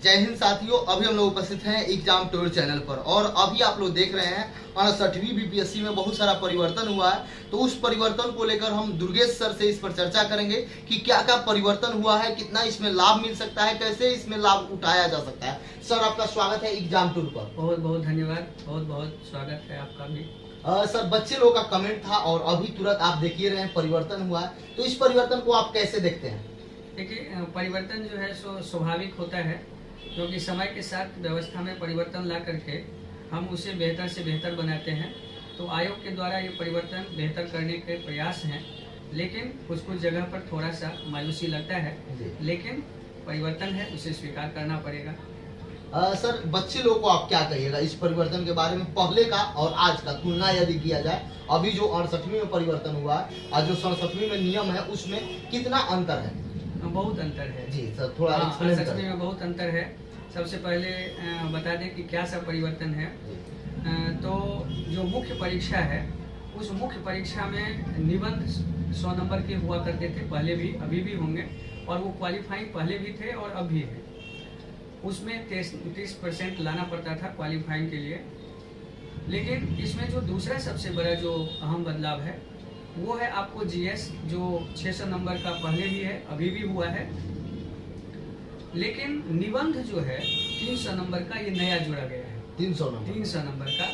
जय हिंद साथियों, अभी हम लोग उपस्थित हैं एग्जाम टूर चैनल पर और अभी आप लोग देख रहे हैं 68वीं बीपीएससी में बहुत सारा परिवर्तन हुआ है। तो उस परिवर्तन को लेकर हम दुर्गेश सर से इस पर चर्चा करेंगे कि क्या क्या परिवर्तन हुआ है, कितना इसमें लाभ मिल सकता है, कैसे इसमें लाभ उठाया जा सकता है। सर आपका स्वागत है एग्जाम टूर पर। बहुत बहुत धन्यवाद, बहुत बहुत स्वागत है आपका भी। सर बच्चे लोग का कमेंट था और अभी तुरंत आप देखिए रहे हैं परिवर्तन हुआ है, तो इस परिवर्तन को आप कैसे देखते हैं? देखिए, परिवर्तन जो है सो स्वाभाविक होता है, क्योंकि समय के साथ व्यवस्था में परिवर्तन ला करके हम उसे बेहतर से बेहतर बनाते हैं। तो आयोग के द्वारा ये परिवर्तन बेहतर करने के प्रयास हैं, लेकिन कुछ कुछ जगह पर थोड़ा सा मायूसी लगता है, लेकिन परिवर्तन है, उसे स्वीकार करना पड़ेगा। सर बच्चे लोगों को आप क्या कहिएगा इस परिवर्तन के बारे में, पहले का और आज का तुलना यदि किया जाए? अभी जो 68वीं में परिवर्तन हुआ है और जो 67वीं में नियम है उसमें कितना अंतर है? बहुत अंतर है जी सर, थोड़ा एक्सप्लेन करें। 68वीं में बहुत अंतर है। सबसे पहले बता दें कि क्या सा परिवर्तन है। तो जो मुख्य परीक्षा है, उस मुख्य परीक्षा में निबंध 100 नंबर के हुआ करते थे, पहले भी अभी भी होंगे, और वो क्वालिफाइंग पहले भी थे और अब भी है। उसमें 30% लाना पड़ता था क्वालिफाइंग के लिए। लेकिन इसमें जो दूसरा सबसे बड़ा जो अहम बदलाव है वो है आपको जीएस, जो 600 नंबर का पहले भी है, अभी भी हुआ है। लेकिन निबंध जो है 300 नंबर का, ये नया जोड़ा गया है। 300 नंबर का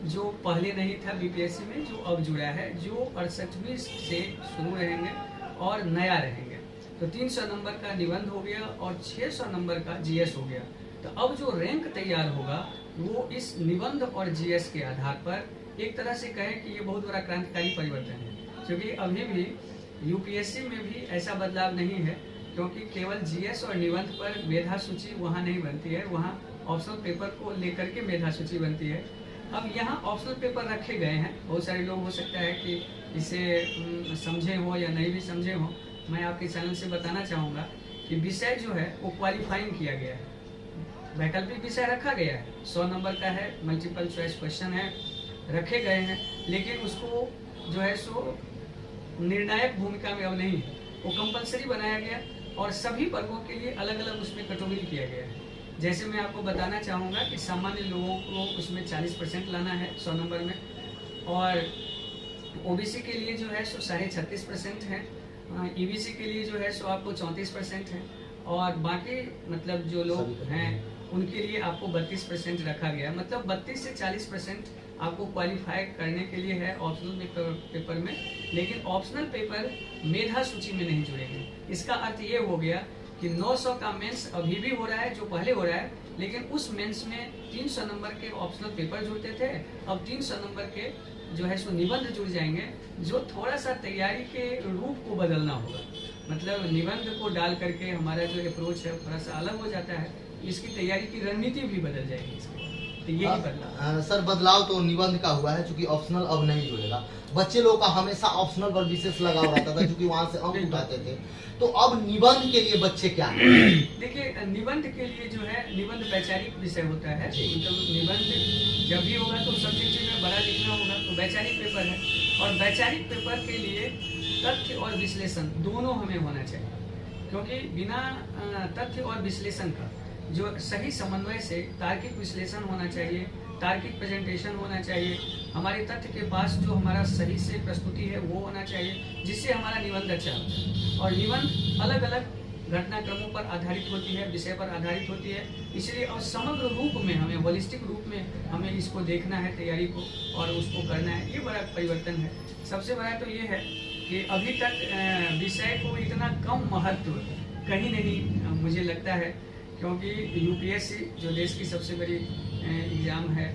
जो पहले नहीं था बीपीएससी में, जो अब जुड़ा है, जो 68वीं से शुरू रहेंगे और नया रहेंगे। तो 300 नंबर का निबंध हो गया और 600 नंबर का जीएस हो गया। तो अब जो रैंक तैयार होगा वो इस निबंध और जीएस के आधार पर, एक तरह से कहें कि ये बहुत बड़ा क्रांतिकारी परिवर्तन है। क्योंकि अभी भी यूपीएससी में भी ऐसा बदलाव नहीं है, क्योंकि केवल जीएस और निबंध पर मेधा सूची वहाँ नहीं बनती है, वहाँ ऑप्शनल पेपर को लेकर के मेधा सूची बनती है। अब यहाँ ऑप्शनल पेपर रखे गए हैं। बहुत सारे लोग हो सकता है कि इसे समझे हो या नहीं भी समझे हो। मैं आपके चैनल से बताना चाहूँगा कि विषय जो है वो क्वालिफाइंग किया गया है, वैकल्पिक विषय रखा गया है, 100 नंबर का है, मल्टीपल चॉइस क्वेश्चन है, रखे गए हैं। लेकिन उसको जो है सो निर्णायक भूमिका में अब नहीं है, वो कंपलसरी बनाया गया और सभी वर्गों के लिए अलग अलग उसमें कैटेगरी किया गया है। जैसे मैं आपको बताना चाहूँगा कि सामान्य लोगों को उसमें 40% लाना है 100 नंबर में, और ओबीसी के लिए जो है सो 36.5% है, ईबीसी के लिए जो है सो आपको 34% है, और बाकी मतलब जो लोग हैं उनके लिए आपको 32% रखा गया है। मतलब 32 से 40% आपको क्वालिफाई करने के लिए है ऑप्शनल पेपर में। लेकिन ऑप्शनल पेपर मेधा सूची में नहीं जुड़ेंगे। इसका अर्थ ये हो गया कि 900 का मेंस अभी भी हो रहा है, जो पहले हो रहा है, लेकिन उस मेंस में 300 नंबर के ऑप्शनल पेपर जुड़ते थे, अब 300 नंबर के जो है सो निबंध जुड़ जाएंगे। जो थोड़ा सा तैयारी के रूप को बदलना होगा, मतलब निबंध को डाल करके हमारा जो अप्रोच है थोड़ा सा अलग हो जाता है, इसकी तैयारी की रणनीति भी बदल जाएगी इसके। तो यही बदलाव। सर बदलाव तो निबंध का हुआ है, चूंकि ऑप्शनल अब नहीं जुड़ेगा। बच्चे लोग का हमेशा ऑप्शनल पर विशेष लगाव रहता था, क्योंकि वहां से अंक उठाते थे। तो अब निबंध के लिए बच्चे क्या है? देखिए, निबंध के लिए जो है, निबंध वैचारिक विषय होता है। मतलब निबंध जब भी होगा तो सब्जेक्ट में बड़ा लिखना होगा, तो वैचारिक पेपर है। और वैचारिक पेपर के लिए तथ्य और विश्लेषण दोनों हमें होना चाहिए, क्योंकि बिना तथ्य और विश्लेषण का जो सही समन्वय से तार्किक विश्लेषण होना चाहिए, तार्किक प्रेजेंटेशन होना चाहिए, हमारे तथ्य के पास जो हमारा सही से प्रस्तुति है वो होना चाहिए, जिससे हमारा निबंध अच्छा होता है। और निबंध अलग अलग घटनाक्रमों पर आधारित होती है, विषय पर आधारित होती है, इसलिए और समग्र रूप में हमें, होलिस्टिक रूप में हमें इसको देखना है, तैयारी को, और उसको करना है। ये बड़ा परिवर्तन है। सबसे बड़ा तो ये है कि अभी तक विषय को इतना कम महत्व कहीं नहीं मुझे लगता है, क्योंकि यूपीएससी जो देश की सबसे बड़ी एग्ज़ाम है,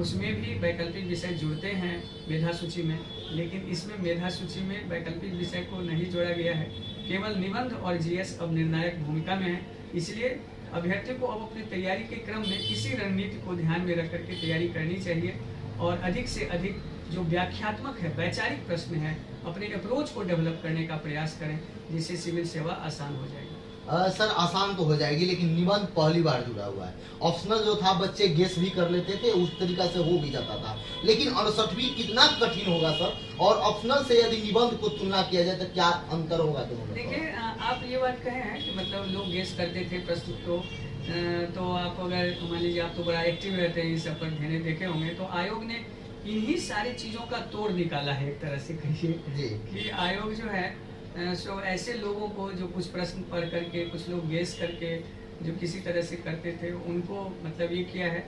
उसमें भी वैकल्पिक विषय जुड़ते हैं मेधा सूची में, लेकिन इसमें मेधा सूची में वैकल्पिक विषय को नहीं जोड़ा गया है। केवल निबंध और जीएस अब निर्णायक भूमिका में है। इसलिए अभ्यर्थी को अब अपनी तैयारी के क्रम में इसी रणनीति को ध्यान में रख करके तैयारी करनी चाहिए, और अधिक से अधिक जो व्याख्यात्मक है, वैचारिक प्रश्न है, अपने अप्रोच को डेवलप करने का प्रयास करें, जिससे सिविल सेवा आसान हो जाएगी। सर आसान तो हो जाएगी, लेकिन निबंध पहली बार जुड़ा हुआ है। ऑप्शनल जो था बच्चे गेस भी कर लेते थे, उस तरीका से हो भी जाता था। लेकिन 68वीं कितना कठिन होगा सर, और ऑप्शनल से यदि निबंध को तुलना किया जाए तो क्या अंतर होगा? देखिए, आप ये बात कहे हैं कि मतलब लोग गेस करते थे प्रश्न को, तो आप अगर मान लीजिए आप तो बड़ा एक्टिव रहते हैं, इस सब पर ध्यान देखे होंगे, तो आयोग ने इन्हीं सारी चीज़ों का तोड़ निकाला है एक तरह से कहिए कि आयोग जो है सो ऐसे लोगों को जो कुछ प्रश्न पढ़ करके, कुछ लोग गेस करके जो किसी तरह से करते थे, उनको मतलब ये किया है।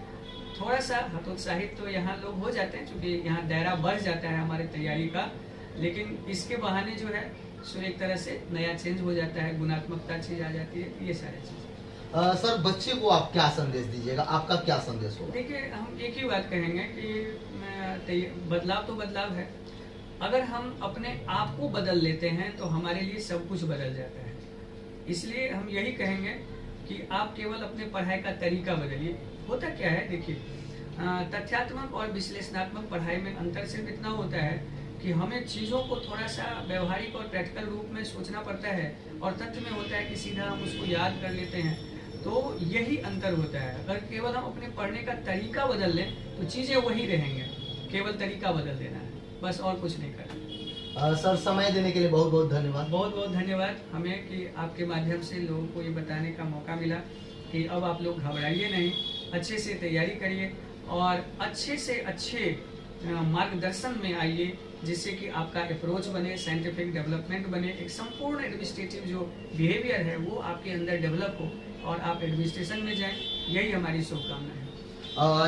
थोड़ा सा हतोत्साहित तो यहाँ लोग हो जाते हैं, क्योंकि यहाँ दायरा बढ़ जाता है हमारे तैयारी का, लेकिन इसके बहाने जो है सो एक तरह से नया चेंज हो जाता है, गुणात्मकता चीज आ जाती है, ये सारी चीज़। सर बच्चे को आप क्या संदेश दीजिएगा, आपका क्या संदेश होगा? देखिए, हम एक ही बात कहेंगे कि बदलाव तो बदलाव है। अगर हम अपने आप को बदल लेते हैं तो हमारे लिए सब कुछ बदल जाता है। इसलिए हम यही कहेंगे कि आप केवल अपने पढ़ाई का तरीका बदलिए। होता क्या है, देखिए, तथ्यात्मक और विश्लेषणात्मक पढ़ाई में अंतर सिर्फ इतना होता है कि हमें चीज़ों को थोड़ा सा व्यवहारिक और प्रैक्टिकल रूप में सोचना पड़ता है, और तथ्य में होता है कि सीधा हम उसको याद कर लेते हैं। तो यही अंतर होता है। अगर केवल हम अपने पढ़ने का तरीका बदल लें तो चीज़ें वही रहेंगे, केवल तरीका बदल देना है, बस और कुछ नहीं करना। सर समय देने के लिए बहुत बहुत धन्यवाद। बहुत बहुत धन्यवाद हमें कि आपके माध्यम से लोगों को ये बताने का मौका मिला कि अब आप लोग घबराइए नहीं, अच्छे से तैयारी करिए और अच्छे से अच्छे मार्गदर्शन में आइए, जिससे कि आपका अप्रोच बने, साइंटिफिक डेवलपमेंट बने, एक संपूर्ण एडमिनिस्ट्रेटिव जो बिहेवियर है वो आपके अंदर डेवलप हो और आप एडमिनिस्ट्रेशन में जाएं। यही हमारी शुभकामना है।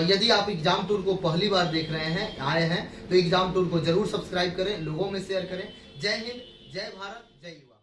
यदि आप एग्जाम टूर को पहली बार देख रहे हैं, आए हैं, तो एग्जाम टूर को जरूर सब्सक्राइब करें, लोगों में शेयर करें। जय हिंद, जय भारत, जय युवा।